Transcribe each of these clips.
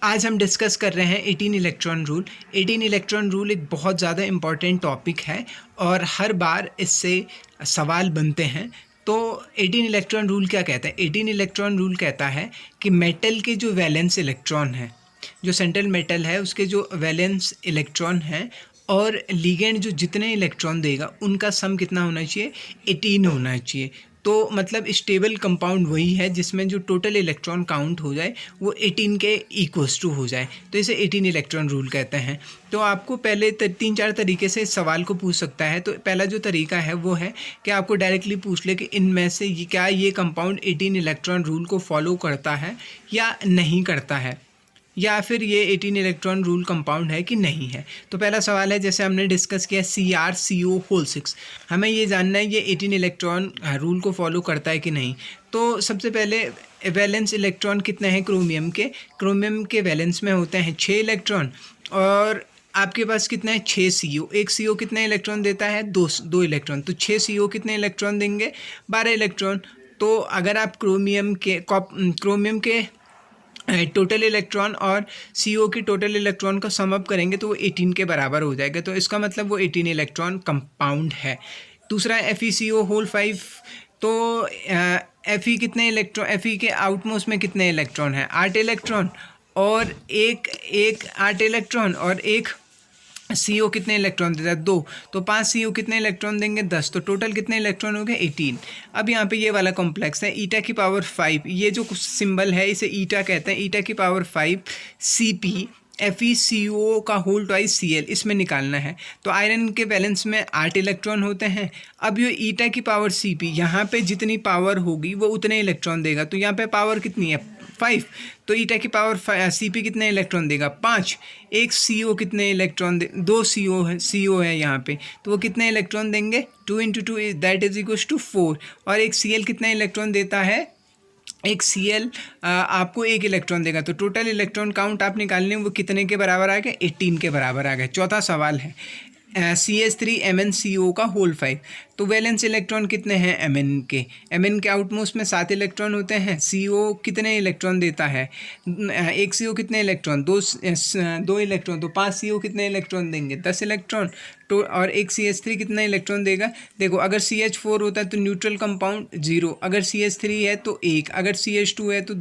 आज हम डिस्कस कर रहे हैं 18 इलेक्ट्रॉन रूल। 18 इलेक्ट्रॉन रूल एक बहुत ज़्यादा इम्पॉर्टेंट टॉपिक है और हर बार इससे सवाल बनते हैं। तो 18 इलेक्ट्रॉन रूल क्या कहता है? 18 इलेक्ट्रॉन रूल कहता है कि मेटल के जो वैलेंस इलेक्ट्रॉन हैं, जो सेंट्रल मेटल है उसके जो वैलेंस इलेक्ट्रॉन हैं और लिगेंड जो जितने इलेक्ट्रॉन देगा उनका सम कितना होना चाहिए? 18 होना चाहिए। तो मतलब स्टेबल कंपाउंड वही है जिसमें जो टोटल इलेक्ट्रॉन काउंट हो जाए वो 18 के इक्वल्स टू हो जाए, तो इसे 18 इलेक्ट्रॉन रूल कहते हैं। तो आपको पहले 3-4 तरीके से इस सवाल को पूछ सकता है। तो पहला जो तरीका है वो है कि आपको डायरेक्टली पूछ ले कि इनमें से क्या ये कंपाउंड 18 इलेक्ट्रॉन रूल को फॉलो करता है या नहीं करता है, या फिर ये 18 इलेक्ट्रॉन रूल कंपाउंड है कि नहीं है। तो पहला सवाल है, जैसे हमने डिस्कस किया CrCO6, हमें ये जानना है ये 18 इलेक्ट्रॉन रूल को फॉलो करता है कि नहीं। तो सबसे पहले वैलेंस इलेक्ट्रॉन कितने हैं क्रोमियम के? क्रोमियम के वैलेंस में होते हैं 6 इलेक्ट्रॉन और आपके पास कितना है? 6 CO। एक CO कितने इलेक्ट्रॉन देता है? 2 इलेक्ट्रॉन। तो 6 CO कितने इलेक्ट्रॉन देंगे? 12 इलेक्ट्रॉन। तो अगर आप क्रोमियम के टोटल इलेक्ट्रॉन और CO की टोटल इलेक्ट्रॉन का सम अप करेंगे तो वो 18 के बराबर हो जाएगा। तो इसका मतलब वो 18 इलेक्ट्रॉन कंपाउंड है। दूसरा FeCO5। तो Fe कितने इलेक्ट्रॉन? Fe के आउटमोस्ट में कितने इलेक्ट्रॉन है? 8 इलेक्ट्रॉन और एक 8 इलेक्ट्रॉन और एक CO कितने इलेक्ट्रॉन देता है? 2। तो 5 CO कितने इलेक्ट्रॉन देंगे? 10। तो टोटल कितने इलेक्ट्रॉन हो गए? 18। अब यहाँ पे ये वाला कॉम्प्लेक्स है ईटा की पावर 5, ये जो सिंबल है इसे ईटा कहते हैं। ईटा की पावर 5 CP FeCO का होल ट्वाइस Cl, इसमें निकालना है। तो आयरन के बैलेंस में 8 इलेक्ट्रॉन होते हैं। अब ये ईटा की पावर CP, यहाँ पे जितनी पावर होगी वो उतने इलेक्ट्रॉन देगा। तो यहाँ पे पावर कितनी है? 5। तो ईटा की पावर CP कितने इलेक्ट्रॉन देगा? 5। एक CO कितने इलेक्ट्रॉन दे? 2 CO है यहाँ पे, तो वो कितने इलेक्ट्रॉन देंगे? 2 × 2 दैट इज इक्वल टू 4। और एक Cl कितना इलेक्ट्रॉन देता है? एक Cl आपको 1 इलेक्ट्रॉन देगा। तो टोटल इलेक्ट्रॉन काउंट आप निकालने वो कितने के बराबर आ गए? 18 के बराबर आ गए। चौथा सवाल है CH3MnCO का होल 5। तो वैलेंस इलेक्ट्रॉन कितने हैं Mn के? Mn के आउटमोस्ट में 7 इलेक्ट्रॉन होते हैं। CO कितने इलेक्ट्रॉन देता है? एक CO कितने इलेक्ट्रॉन? 2 इलेक्ट्रॉन। तो 5 CO कितने इलेक्ट्रॉन देंगे? 10 इलेक्ट्रॉन। तो और एक CH3 कितना इलेक्ट्रॉन देगा? देखो, अगर CH4 होता है तो न्यूट्रल कंपाउंड 0, अगर CH3 है तो 1, अगर CH2 है तो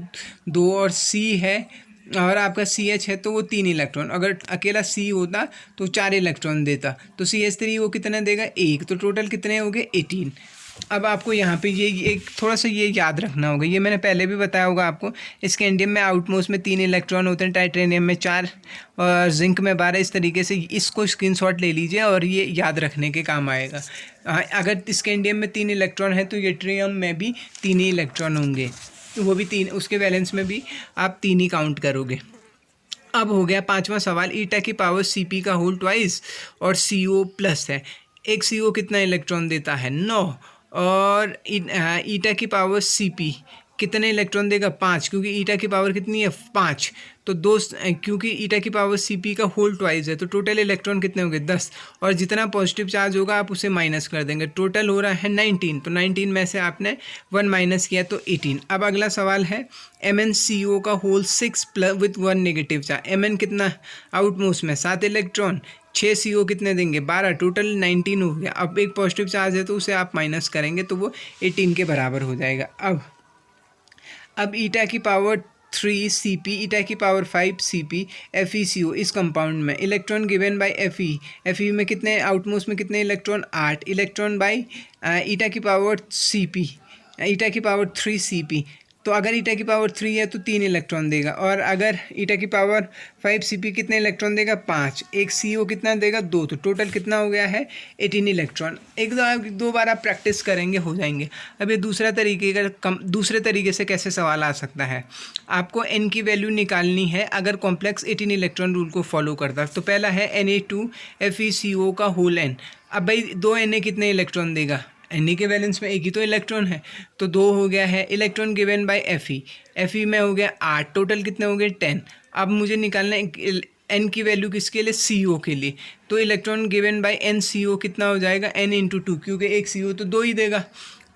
2 और C है और आपका CH है तो वो 3 इलेक्ट्रॉन। अगर अकेला C होता तो 4 इलेक्ट्रॉन देता। तो CH3 वो कितना देगा? 1। तो टोटल कितने हो गए? 18। अब आपको यहाँ पे ये एक थोड़ा सा ये याद रखना होगा, ये मैंने पहले भी बताया होगा आपको। स्कैंडियम में आउटमोस्ट में 3 इलेक्ट्रॉन होते हैं, टाइटेनियम में 4 और जिंक में 12। इस तरीके से इसको स्क्रीनशॉट ले लीजिए और ये याद रखने के काम आएगा। अगर स्कैंडियम में 3 इलेक्ट्रॉन है तो यट्रियम में भी 3 ही इलेक्ट्रॉन होंगे, वो भी 3, उसके वैलेंस में भी आप 3 ही काउंट करोगे। अब हो गया पांचवा सवाल, ईटा की पावर CP का होल ट्वाइस और CO प्लस है। एक CO कितना इलेक्ट्रॉन देता है? 9। और ईटा की पावर CP कितने इलेक्ट्रॉन देगा? 5, क्योंकि ईटा की पावर कितनी है? 5। तो 2, क्योंकि ईटा की पावर CP का होल ट्वाइस है तो टोटल इलेक्ट्रॉन कितने होंगे? 10। और जितना पॉजिटिव चार्ज होगा आप उसे माइनस कर देंगे। टोटल हो रहा है 19। तो 19 में से आपने 1 माइनस किया तो 18। अब अगला सवाल है MnCO का whole 6 plus with 1 negative charge. Mn कितना आउटमोस्ट में? 7 इलेक्ट्रॉन। 6 CO कितने देंगे? 12। टोटल 19 हो गया। अब एक पॉजिटिव चार्ज है तो उसे आप माइनस करेंगे तो वो 18 के बराबर हो जाएगा। अब ईटा की पावर 3 CP, ईटा की पावर 5 CP FeCO इस कंपाउंड में इलेक्ट्रॉन गिवन बाय Fe में कितने आउटमोस्ट में कितने इलेक्ट्रॉन? 8 इलेक्ट्रॉन बाय ईटा की पावर CP, ईटा की पावर 3 CP। तो अगर ईटा की पावर 3 है तो 3 इलेक्ट्रॉन देगा और अगर ईटा की पावर 5 CP कितने इलेक्ट्रॉन देगा? 5। एक CO कितना देगा? 2। तो टोटल कितना हो गया है? 18 इलेक्ट्रॉन। दो बार आप प्रैक्टिस करेंगे हो जाएंगे। अब ये दूसरे तरीके से कैसे सवाल आ सकता है? आपको N की वैल्यू निकालनी है अगर कॉम्प्लेक्स 18 इलेक्ट्रॉन रूल को फॉलो करता है। तो पहला है Na2 FeCO का होल N। अब भाई 2 Na कितने इलेक्ट्रॉन देगा? Na के बैलेंस में 1 ही तो इलेक्ट्रॉन है तो 2 हो गया है। इलेक्ट्रॉन गिवन बाय Fe में हो गया 8। टोटल कितने हो गए? 10। अब मुझे निकालना है N की वैल्यू किसके लिए? CO के लिए। तो इलेक्ट्रॉन गिवन बाय NCO कितना हो जाएगा? N × 2, क्योंकि एक CO तो 2 ही देगा।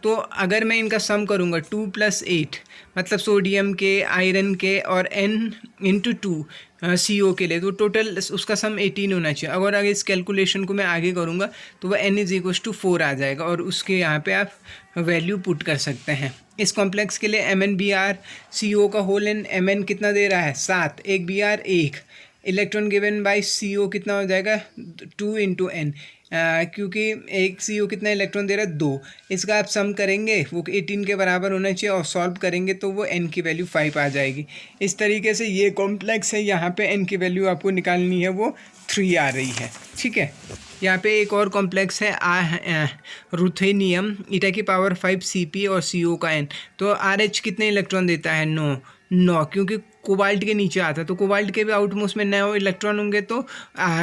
तो अगर मैं इनका सम करूँगा 2 + 8 मतलब सोडियम के, आयरन के और N/2 CO के लिए, तो टोटल उसका सम 18 होना चाहिए। अगर इस कैलकुलेशन को मैं आगे करूँगा तो वह N=4 आ जाएगा और उसके यहाँ पे आप वैल्यू पुट कर सकते हैं। इस कॉम्प्लेक्स के लिए MnBr CO का होल n Mn कितना दे रहा है 7, एक Br 1, electron given by CO कितना हो जाएगा 2 × n, क्योंकि एक CO कितना इलेक्ट्रॉन दे रहा है 2। इसका आप सम करेंगे वो 18 के बराबर होना चाहिए और सॉल्व करेंगे तो वो n की वैल्यू 5 आ जाएगी। इस तरीके से ये कॉम्प्लेक्स है, यहाँ पे n की वैल्यू आपको निकालनी है वो 3 आ रही है। ठीक है, यहाँ पे एक और कॉम्प्लेक्स है रुथेनियम e⁵ Cp और CO का n। तो RH कितने इलेक्ट्रॉन देता है 9, क्योंकि कोबाल्ट के नीचे आता है तो कोबाल्ट के भी आउटमोस्ट में 9 इलेक्ट्रॉन होंगे तो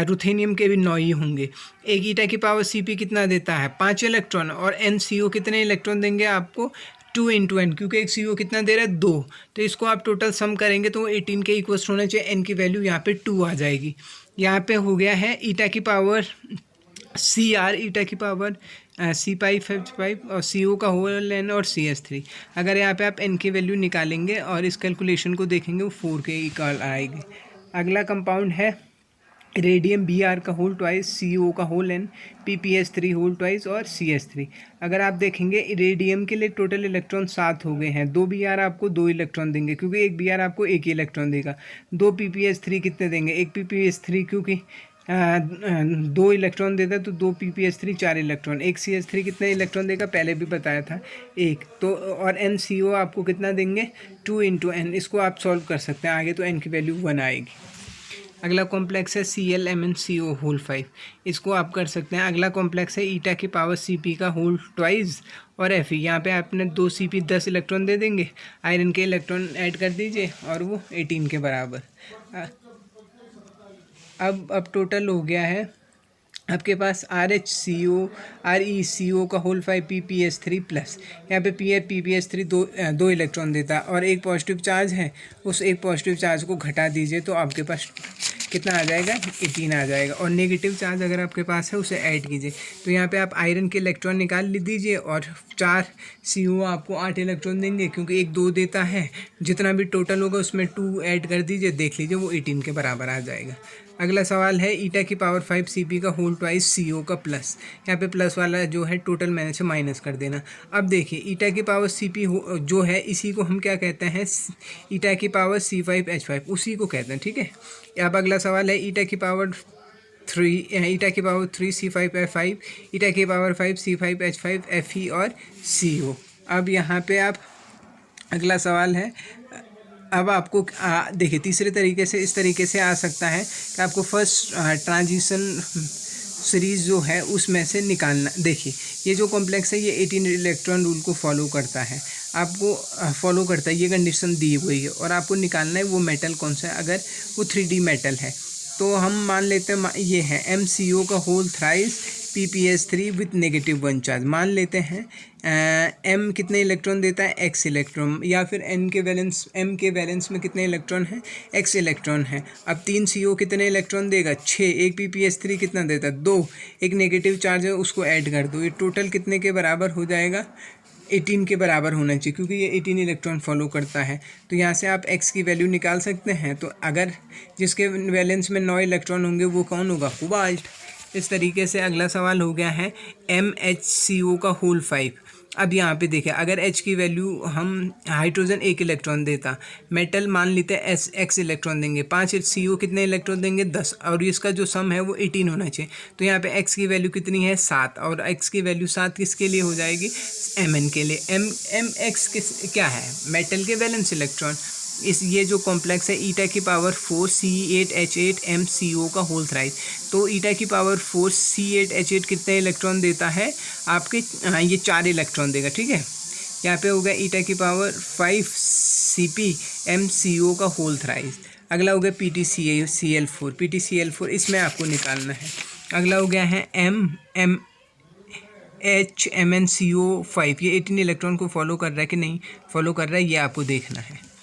रुथेनियम के भी 9 ही होंगे। एक e⁵Cp कितना देता है 5 इलेक्ट्रॉन और NCO कितने इलेक्ट्रॉन देंगे आपको 2 × n, क्योंकि एक CO कितना दे रहा है 2। तो इसको आप टोटल सम करेंगे तो 18 के इक्वल होना चाहिए, n की वैल्यू यहाँ पे 2 आ जाएगी। यहाँ पे हो गया है e⁻CR e⁻C5H5 और CO का होल n और CH3। अगर यहाँ पे आप n की वैल्यू निकालेंगे और इस कैलकुलेशन को देखेंगे वो 4 के इक्वल आएगी। अगला कंपाउंड है रेडियम Br का होल ट्वाइस, CO का whole n, PPH3 whole twice और CH3। अगर आप देखेंगे रेडियम के लिए टोटल इलेक्ट्रॉन 7 हो गए हैं, 2 Br आपको 2 इलेक्ट्रॉन देंगे क्योंकि एक Br आपको 1 ही इलेक्ट्रॉन देगा। 2 PPH3 कितने देंगे, एक PPH3 क्योंकि 2 इलेक्ट्रॉन देता है तो 2 PPH3 4 इलेक्ट्रॉन, एक CH3 कितने इलेक्ट्रॉन देगा पहले भी बताया था 1। तो और NCO आपको कितना देंगे 2 × n। इसको आप सॉल्व कर सकते हैं आगे तो n की वैल्यू 1 आएगी। अगला कॉम्प्लेक्स है ClMnCO होल 5, इसको आप कर सकते हैं। अगला कॉम्प्लेक्स है e⁻Cp का होल ट्वाइस और Fe। यहाँ पे आपने 2 Cp 10 इलेक्ट्रॉन दे देंगे, आयरन के इलेक्ट्रॉन ऐड कर दीजिए और वो 18 के बराबर। अब टोटल हो गया है आपके पास RHCO ReCO का होल 5 PPH3 प्लस। यहाँ पे PPH3 दो इलेक्ट्रॉन देता है और एक पॉजिटिव चार्ज है, उस एक पॉजिटिव चार्ज को घटा दीजिए तो आपके पास कितना आ जाएगा 18 आ जाएगा। और नेगेटिव चार्ज अगर आपके पास है उसे ऐड कीजिए तो यहाँ पे आप आयरन के इलेक्ट्रॉन निकाल दीजिए और 4 CO आपको 8 इलेक्ट्रॉन देंगे क्योंकि एक 2 देता है। जितना भी टोटल होगा उसमें 2 ऐड कर दीजिए, देख लीजिए वो 18 के बराबर आ जाएगा। अगला सवाल है e⁻5 Cp का होल ट्वाइस CO का प्लस। यहाँ पे प्लस वाला जो है टोटल मैंने से माइनस कर देना। अब देखिए e⁻Cp जो है इसी को हम क्या कहते हैं e⁻C5H5 उसी को कहते हैं। ठीक है, अब अगला सवाल है e⁻3 C5H5 e⁻5 C5H5 Fe और CO। अब यहाँ पे आप अगला सवाल है, अब आपको देखिए तीसरे तरीके से इस तरीके से आ सकता है कि आपको फर्स्ट ट्रांजिशन सीरीज़ जो है उसमें से निकालना। देखिए ये जो कॉम्प्लेक्स है ये 18 इलेक्ट्रॉन रूल को फॉलो करता है, आपको फॉलो करता है, ये कंडीशन दी हुई है और आपको निकालना है वो मेटल कौन सा है। अगर वो 3D मेटल है तो हम मान लेते हैं ये है MCO का whole thrice PPH3 with -1 charge. मान लेते हैं M कितने इलेक्ट्रॉन देता है x इलेक्ट्रॉन, या फिर M के वैलेंस में कितने इलेक्ट्रॉन हैं x इलेक्ट्रॉन है। अब 3 CO कितने इलेक्ट्रॉन देगा 6, एक PPH3 कितना देता है 2, एक नेगेटिव चार्ज है उसको ऐड कर दो, ये टोटल कितने के बराबर हो जाएगा 18 के बराबर होना चाहिए क्योंकि ये 18 इलेक्ट्रॉन फॉलो करता है। तो यहाँ से आप x की वैल्यू निकाल सकते हैं। तो अगर जिसके वैलेंस में 9 इलेक्ट्रॉन होंगे वो कौन होगा कोबाल्ट। इस तरीके से अगला सवाल हो गया है MHCO का होल 5। अब यहाँ पे देखिए अगर H की वैल्यू हम हाइड्रोजन 1 इलेक्ट्रॉन देता, मेटल मान लेते हैं x इलेक्ट्रॉन देंगे, 5 CO कितने इलेक्ट्रॉन देंगे 10 और इसका जो सम है वो 18 होना चाहिए। तो यहाँ पे x की वैल्यू कितनी है 7 और x की वैल्यू 7 किसके लिए हो जाएगी Mn के लिए। Mx क्या है मेटल के वैलेंस इलेक्ट्रॉन। ये जो कॉम्प्लेक्स है e⁻4 C8H8 MCO का होल थ्राइस। तो e⁻4 C8H8 कितने इलेक्ट्रॉन देता है आपके ये 4 इलेक्ट्रॉन देगा। ठीक है, यहाँ पे हो गया e⁻5 Cp MCO का होल थ्राइस। अगला हो गया PTCl4 इसमें आपको निकालना है। अगला हो गया है MnCO5, ये 18 इलेक्ट्रॉन को फॉलो कर रहा है कि नहीं फॉलो कर रहा है ये आपको देखना है।